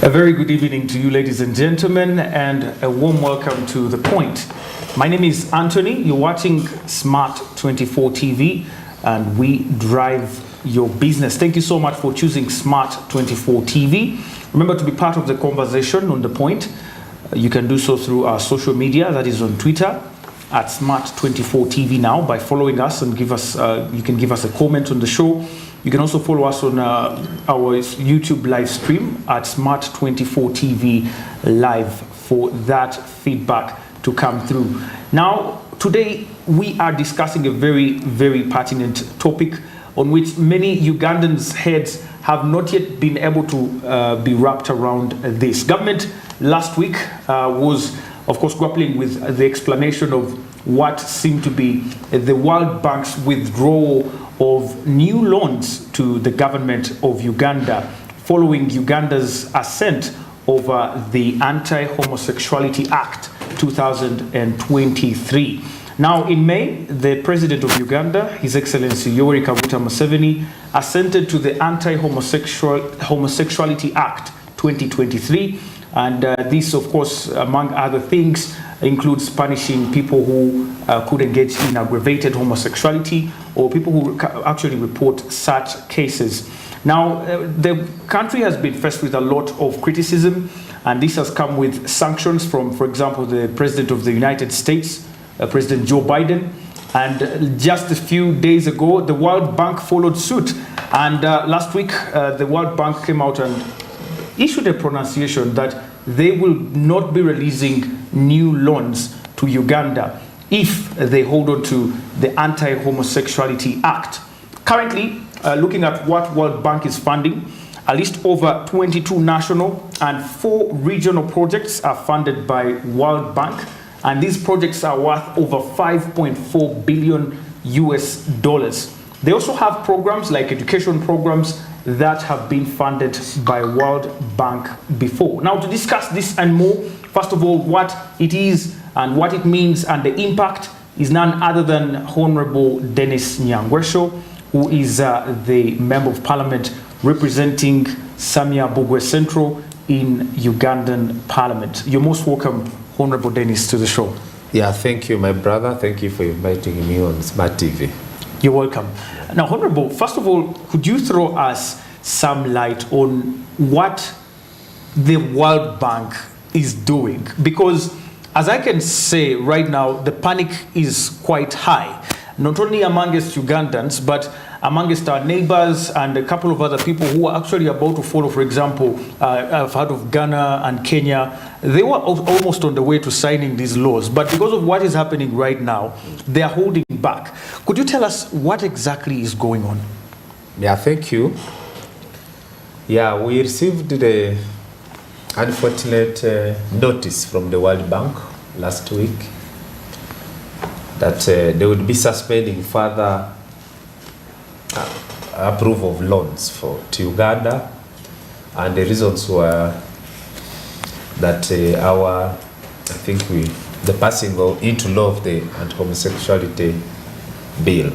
A very good evening to you, ladies and gentlemen, and a warm welcome to The Point. My name is Anthony. You're watching Smart24 TV, and we drive your business. Thank you so much for choosing Smart24 TV. Remember to be part of the conversation on The Point. You can do so through our social media, that is on Twitter at Smart24 TV now, by following us and give us. You can give us a comment on the show. You can also follow us on our YouTube live stream at Smart24 TV Live for that feedback to come through. Now, today we are discussing a very, very pertinent topic on which many Ugandans' heads have not yet been able to be wrapped around this. Government last week was, of course, grappling with the explanation of what seemed to be the World Bank's withdrawal of new loans to the government of Uganda following Uganda's assent over the Anti-Homosexuality Act 2023. Now, in May, the President of Uganda, His Excellency Yoweri Kaguta Museveni, assented to the Anti-Homosexuality Act 2023, and this, of course, among other things, includes punishing people who could engage in aggravated homosexuality or people who actually report such cases. Now, the country has been faced with a lot of criticism, and this has come with sanctions from, for example, the President of the United States, President Joe Biden, and just a few days ago, the World Bank followed suit. And last week, the World Bank came out and issued a pronunciation that they will not be releasing new loans to Uganda if they hold on to the Anti-Homosexuality Act. Currently, looking at what World Bank is funding, at least over 22 national and 4 regional projects are funded by World Bank, and these projects are worth over $5.4 billion US. They also have programs like education programs that have been funded by World Bank before. Now, to discuss this and more, first of all, what it is and what it means and the impact is none other than Honorable Dennis Nyangwesho, who is the Member of Parliament representing Samia Bugwe Central in Ugandan Parliament. You're most welcome, Honorable Dennis, to the show. Yeah, thank you, my brother. Thank you for inviting me on Smart TV. You're welcome. Now, Honorable, first of all, could you throw us some light on what the World Bank is doing? Because, as I can say right now, the panic is quite high, not only amongst Ugandans, but amongst our neighbors and a couple of other people who are actually about to follow. For example, I've heard of Ghana and Kenya. They were almost on the way to signing these laws, but because of what is happening right now, they are holding back. Could you tell us what exactly is going on? Yeah, thank you. Yeah, we received the unfortunate notice from the World Bank last week that they would be suspending further approval of loans to Uganda, and the reasons were that the passing into law of the anti-homosexuality bill.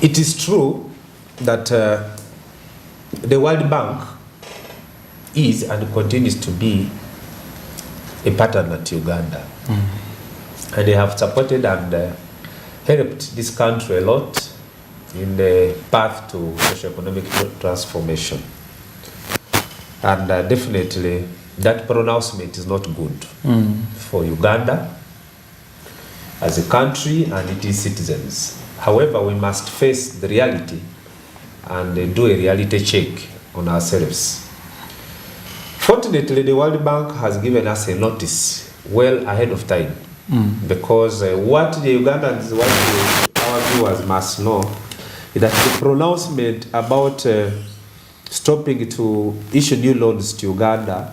It is true that the World Bank is and continues to be a partner to Uganda, and they have supported and helped this country a lot in the path to socio-economic transformation. And definitely that pronouncement is not good for Uganda as a country and its citizens. However, we must face the reality and do a reality check on ourselves. Fortunately, the World Bank has given us a notice well ahead of time, because what the Ugandans, what our viewers must know, is that the pronouncement about stopping to issue new loans to Uganda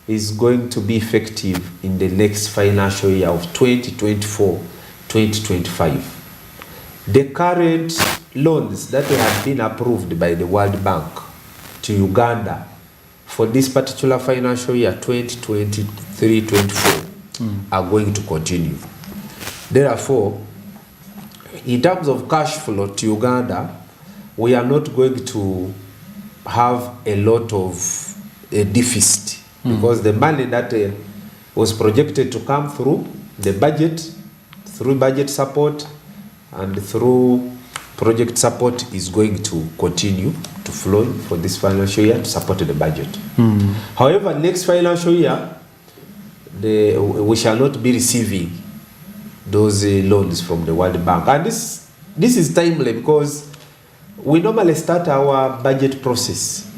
is going to be effective in the next financial year of 2024-2025. The current loans that have been approved by the World Bank to Uganda for this particular financial year 2023-24 are going to continue. Therefore, in terms of cash flow to Uganda, we are not going to have a lot of a deficit because the money that was projected to come through the budget, through budget support and through project support is going to continue to flow for this financial year to support the budget. However, next financial year, we shall not be receiving those loans from the World Bank. And this is timely because we normally start our budget process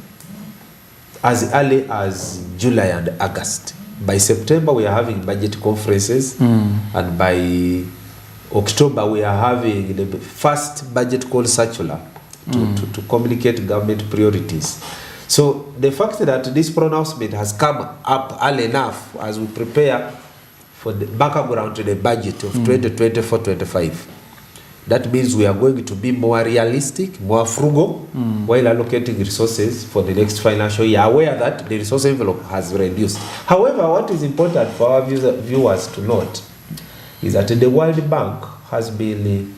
as early as July and August. By September, we are having budget conferences, and by October, we are having the first budget call circular to communicate government priorities. So the fact that this pronouncement has come up early enough as we prepare for the background to the budget of 2024-25, that means we are going to be more realistic, more frugal, while allocating resources for the next financial year, aware that the resource envelope has reduced. However, what is important for our viewers to note is that the World Bank has been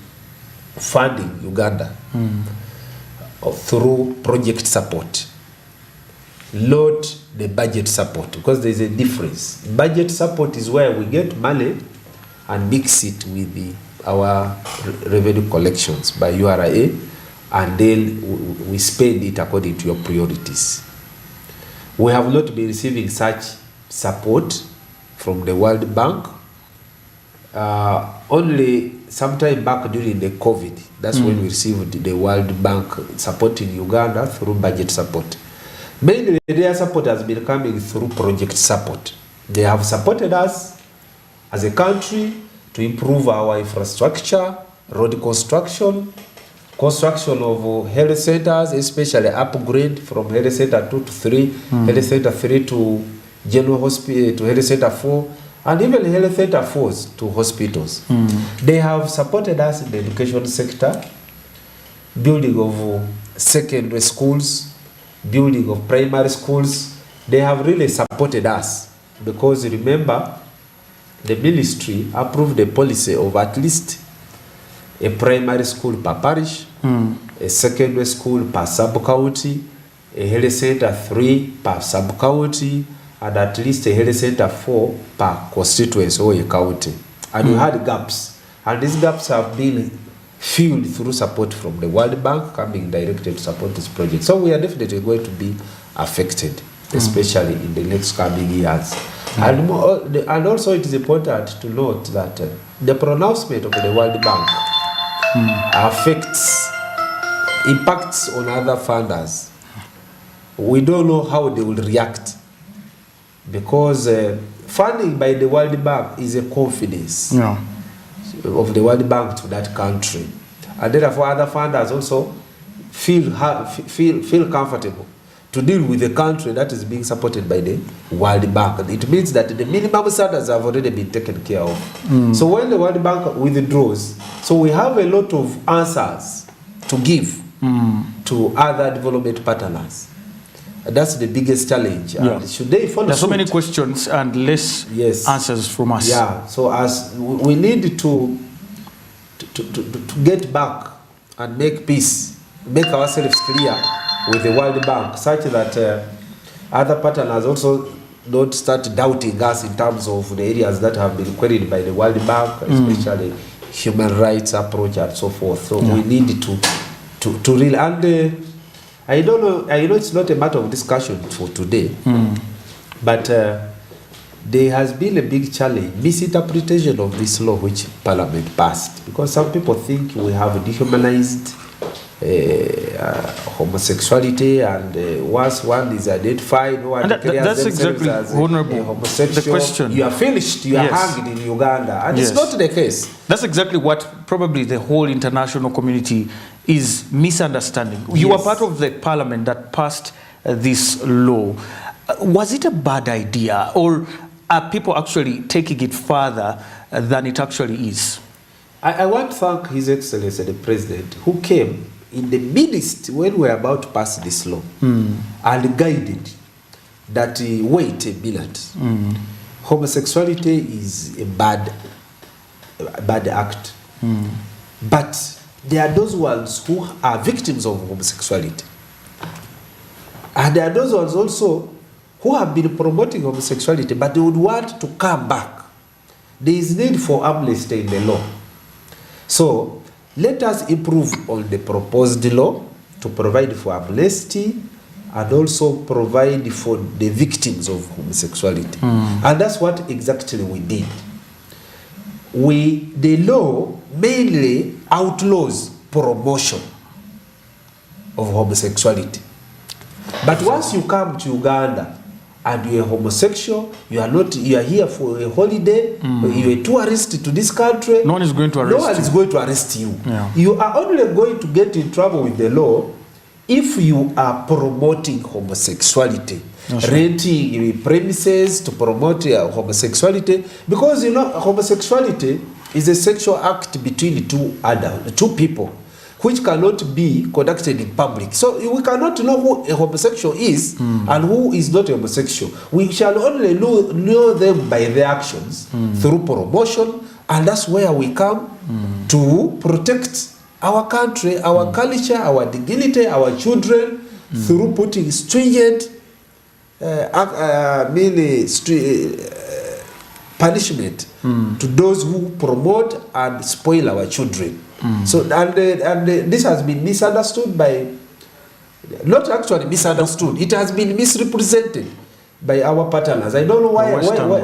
funding Uganda through project support, not the budget support, because there is a difference. Budget support is where we get money and mix it with our revenue collections by URA, and then we spend it according to your priorities. We have not been receiving such support from the World Bank. Only sometime back during the COVID, that's when we received the World Bank supporting Uganda through budget support. Mainly their support has been coming through project support. They have supported us as a country to improve our infrastructure, road construction, construction of health centers, especially upgrade from health center 2 to 3, health center 3 to general hospital, to health center 4, and even health center 4s to hospitals. They have supported us in the education sector, building of secondary schools, building of primary schools. They have really supported us because, remember, the ministry approved a policy of at least a primary school per parish, a secondary school per sub-county, a health center 3 per sub-county, and at least a health center 4 per constituency or a county. And we had gaps. And these gaps have been filled through support from the World Bank coming directly to support this project. So we are definitely going to be affected, especially in the next coming years. And also it is important to note that the pronouncement of the World Bank impacts on other funders. We don't know how they will react, because funding by the World Bank is a confidence of the World Bank to that country, and therefore other funders also feel comfortable to deal with a country that is being supported by the World Bank. It means that the minimum standards have already been taken care of. So when the World Bank withdraws, so we have a lot of answers to give to other development partners. That's the biggest challenge. And should they follow There's so many questions and less answers from us. Yeah, so as we need to get back and make peace, make ourselves clear with the World Bank, such that other partners also don't start doubting us in terms of the areas that have been queried by the World Bank, especially human rights approach and so forth. So we need to really, and I don't know, I know it's not a matter of discussion for today, but there has been a big challenge, misinterpretation of this law which Parliament passed, because some people think we have dehumanized homosexuality, and once one is identified, no one declares that's exactly as homosexual. The question, you are finished, you are hanged in Uganda, and it's not the case. That's exactly what probably the whole international community is misunderstanding. You were part of the parliament that passed this law. Was it a bad idea, or are people actually taking it further than it actually is? I want to thank His Excellency the President, who came in the midst when we were about to pass this law and guided that, wait a minute, homosexuality is a bad act. But there are those ones who are victims of homosexuality. And there are those ones also who have been promoting homosexuality, but they would want to come back. There is need for amnesty in the law. So let us improve on the proposed law to provide for amnesty and also provide for the victims of homosexuality. And that's what exactly we did. The law mainly outlaws promotion of homosexuality. But once you come to Uganda and you're homosexual, you are here for a holiday, you're a tourist to this country, no one is going to arrest you. No one is going to arrest you. Yeah. You are only going to get in trouble with the law if you are promoting homosexuality, renting premises to promote homosexuality, because homosexuality is a sexual act between two people, which cannot be conducted in public. So we cannot know who a homosexual is and who is not a homosexual. We shall only know them by their actions through promotion, and that's where we come to protect our country, our culture, our dignity, our children, through putting stringent punishment to those who promote and spoil our children. So this has been misunderstood by, not actually misunderstood, it has been misrepresented by our partners. I don't know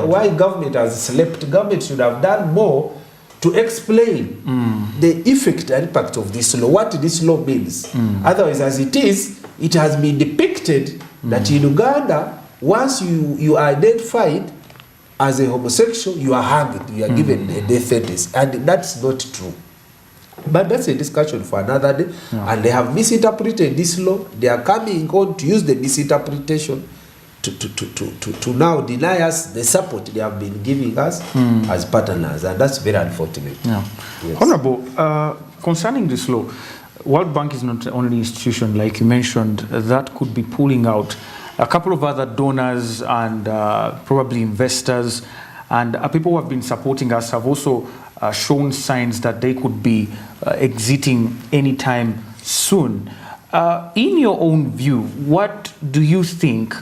why government has slept. Government should have done more to explain the effect and impact of this law, what this law means. Otherwise, as it is, it has been depicted that in Uganda, once you are identified as a homosexual, you are hanged, you are given a death sentence, and that's not true. But that's a discussion for another day. And they have misinterpreted this law. They are coming on to use the misinterpretation to now deny us the support they have been giving us as partners, and that's very unfortunate. Yes. Honorable, concerning this law, World Bank is not the only institution, like you mentioned, that could be pulling out. A couple of other donors and probably investors and people who have been supporting us have also shown signs that they could be exiting anytime soon. In your own view, what do you think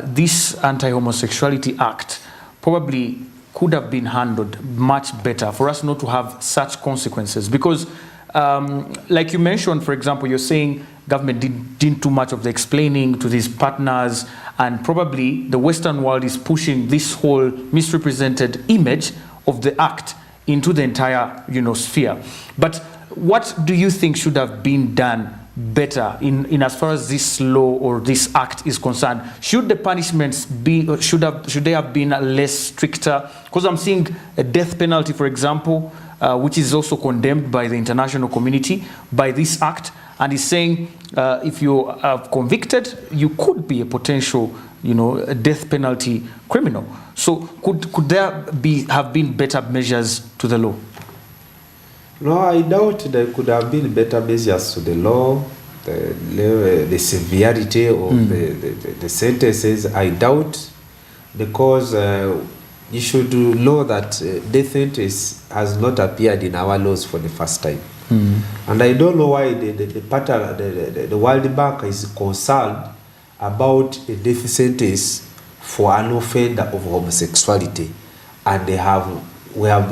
this Anti-Homosexuality Act probably could have been handled much better for us not to have such consequences? Because like you mentioned, for example, you're saying government didn't do much of the explaining to these partners, and probably the Western world is pushing this whole misrepresented image of the act into the entire sphere. But what do you think should have been done better in as far as this law or this act is concerned? Should the punishments be, should they have been less stricter? Because I'm seeing a death penalty, for example, which is also condemned by the international community by this act, and is saying if you are convicted, you could be a potential a death penalty criminal. So could there have been better measures to the law? No, I doubt there could have been better measures to the law, the severity of the sentences. I doubt, because you should know that death sentence has not appeared in our laws for the first time. And I don't know why the World Bank is concerned about a death sentence for an offender of homosexuality, and we have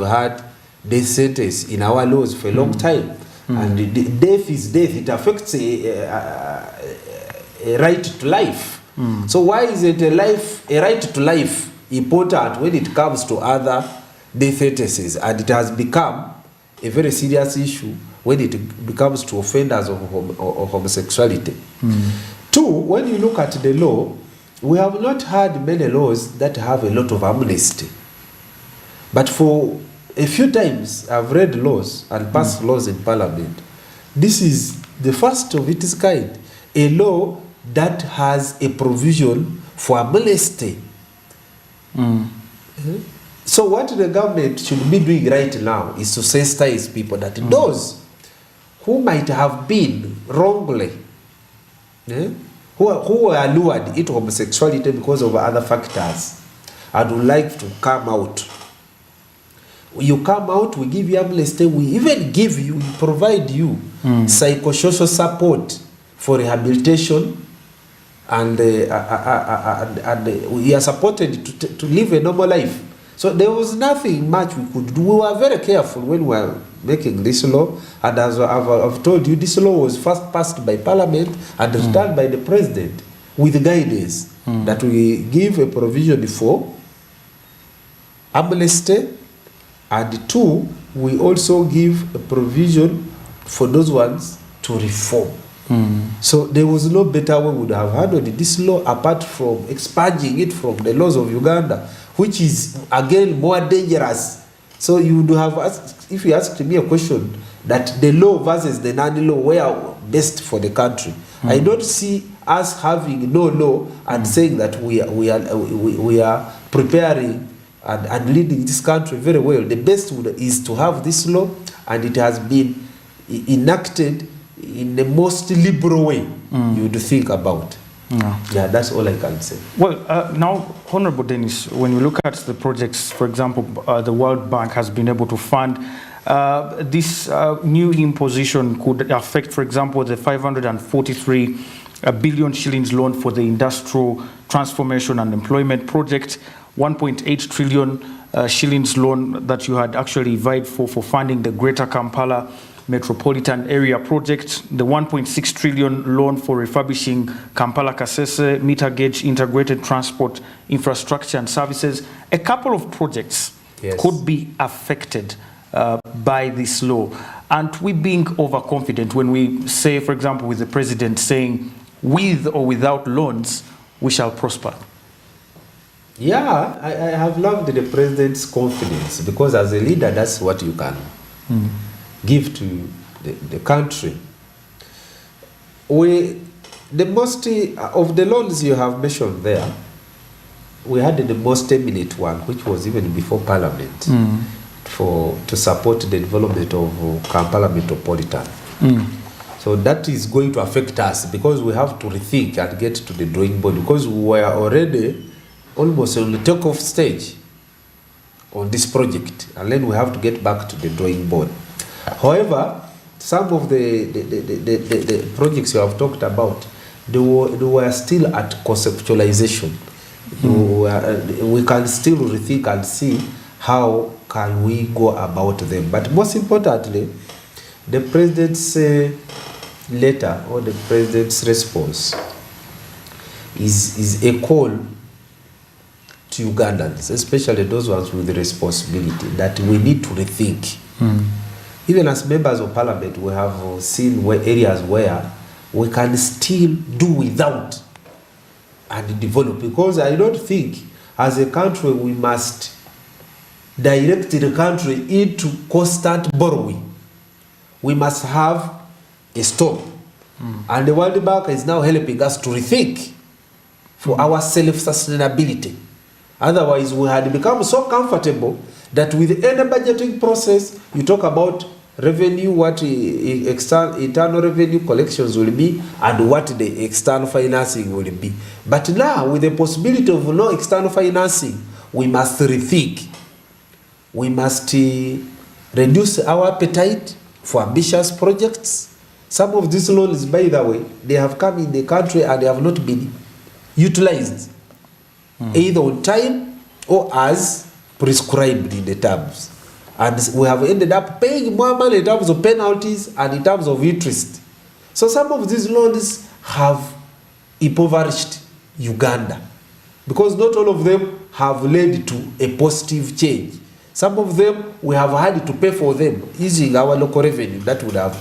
had death sentence in our laws for a long time. And death is death. It affects a right to life. So why is it a right to life important when it comes to other death sentences? And it has become a very serious issue when it becomes to offenders of homosexuality. Two, when you look at the law, we have not had many laws that have a lot of amnesty. But for a few times I've read laws and passed laws in Parliament. This is the first of its kind, a law that has a provision for amnesty. So what the government should be doing right now is to sensitize people that those who might have been wrongly, who were lured into homosexuality because of other factors and would like to come out. You come out, we give you amnesty, we even provide you psychosocial support for rehabilitation and we are supported to live a normal life. So there was nothing much we could do. We were very careful when we were making this law, and as I've told you, this law was first passed by Parliament and returned by the President with guidance that we give a provision for amnesty, and 2, we also give a provision for those ones to reform. So there was no better way we would have handled this law apart from expunging it from the laws of Uganda, which is again more dangerous. So you would have asked, if you asked me a question, that the law versus the non-law were best for the country. I don't see us having no law and saying that we are preparing and leading this country very well. The best is to have this law, and it has been enacted in the most liberal way you would think about. Yeah, that's all I can say. Well, now, Honorable Dennis, when we look at the projects, for example, the World Bank has been able to fund this new imposition could affect, for example, the 543 billion shillings loan for the industrial transformation and employment project, 1.8 trillion shillings loan that you had actually vied for funding the Greater Kampala Metropolitan Area project, the 1.6 trillion loan for refurbishing Kampala-Kasese meter gauge integrated transport infrastructure and services. A couple of projects could be affected by this law. And we being overconfident when we say, for example, with the president saying, with or without loans, we shall prosper? Yeah, I have loved the president's confidence, because as a leader, that's what you can give to the country. The most of the loans you have mentioned there, we had the most eminent one, which was even before Parliament, to support the development of Kampala Metropolitan. So that is going to affect us, because we have to rethink and get to the drawing board, because we were already almost on the takeoff stage on this project, and then we have to get back to the drawing board. However, some of the projects you have talked about, they were still at conceptualization. We can still rethink and see how can we go about them. But most importantly, the president's letter or the president's response is a call to Ugandans, especially those ones with the responsibility, that we need to rethink. Even as members of Parliament, we have seen areas where we can still do without and develop, because I don't think as a country we must direct the country into constant borrowing. We must have a stop. And the World Bank is now helping us to rethink for our self-sustainability. Otherwise, we had become so comfortable that with any budgeting process, you talk about revenue, what internal revenue collections will be, and what the external financing will be. But now, with the possibility of no external financing, we must rethink. We must reduce our appetite for ambitious projects. Some of these loans, by the way, they have come in the country and they have not been utilized, either on time or as prescribed in the terms. And we have ended up paying more money in terms of penalties and in terms of interest. So some of these loans have impoverished Uganda, because not all of them have led to a positive change. Some of them, we have had to pay for them using our local revenue that would have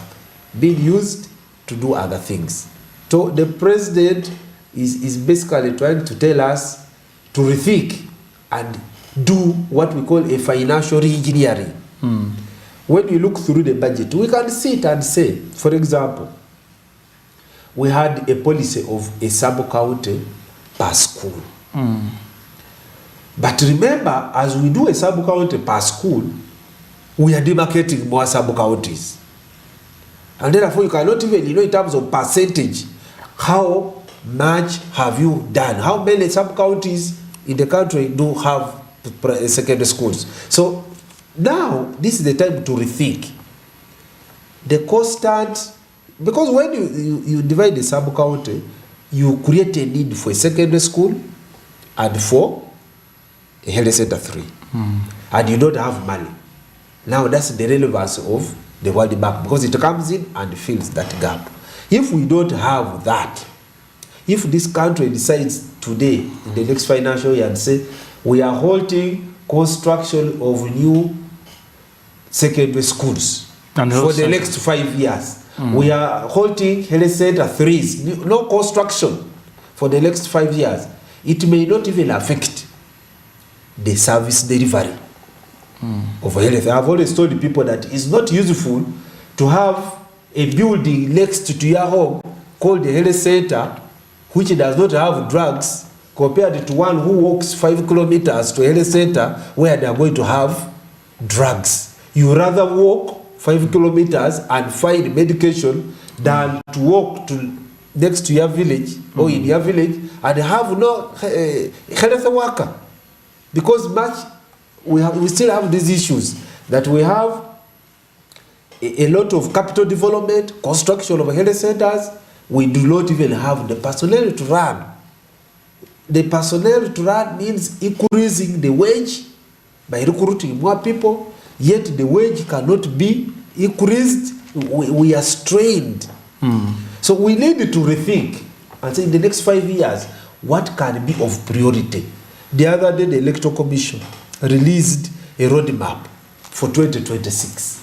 been used to do other things. So the president is basically trying to tell us to rethink and do what we call a financial re-engineering. When you look through the budget, we can sit and say, for example, we had a policy of a sub-county per school. But remember, as we do a sub-county per school, we are demarcating more sub-counties. And therefore, you cannot even, in terms of percentage, how much have you done? How many sub-counties in the country do have secondary schools? So now, this is the time to rethink. The constant, because when you divide the sub-county, you create a need for a secondary school and for a health center 3. And you don't have money. Now that's the relevance of the World Bank, because it comes in and fills that gap. If we don't have that, if this country decides today, in the next financial year, and say, we are halting construction of new secondary schools for the next 5 years. We are halting health center 3s, no construction for the next 5 years. It may not even affect the service delivery of health. I've always told the people that it's not useful to have a building next to your home called the health center, which does not have drugs, compared to one who walks 5 kilometers to a health center where they are going to have drugs. You rather walk 5 kilometers and find medication than to walk to next to your village or in your village and have no health worker. Because we still have these issues that we have a lot of capital development, construction of health centers. We do not even have the personnel to run. The personnel to run means increasing the wage by recruiting more people, yet the wage cannot be increased. We are strained. So we need to rethink and say in the next 5 years, what can be of priority? The other day, the Electoral Commission released a roadmap for 2026.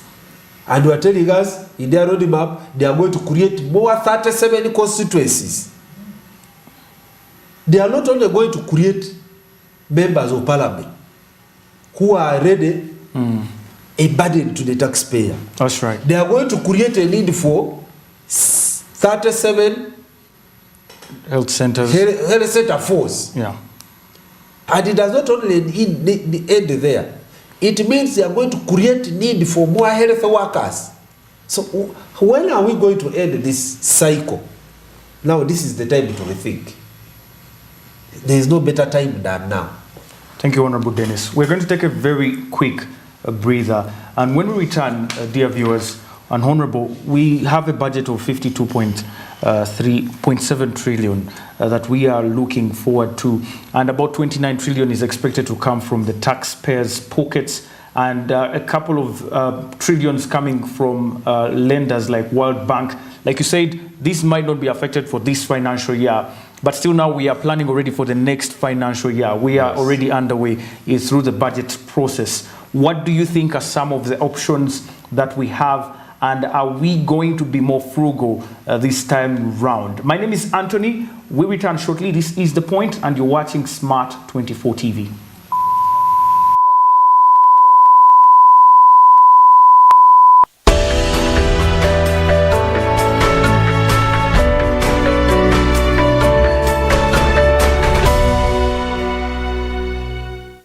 And we are telling us, in their roadmap, they are going to create more 37 constituencies. They are not only going to create members of parliament who are already a burden to the taxpayer. That's right. They are going to create a need for 37 health centers. Health center force. Yeah. And it does not only end there. It means they are going to create need for more health workers. So when are we going to end this cycle? Now this is the time to rethink. There is no better time than now. Thank you, Honorable Dennis. We're going to take a very quick breather. And when we return, dear viewers and Honorable, we have a budget of 52.7 trillion that we are looking forward to. And about 29 trillion is expected to come from the taxpayers' pockets, and a couple of trillions coming from lenders like World Bank. Like you said, this might not be affected for this financial year, but still now we are planning already for the next financial year. We are already underway through the budget process. What do you think are some of the options that we have, and are we going to be more frugal this time round? My name is Anthony. We return shortly. This is The Point, and you're watching Smart 24 TV.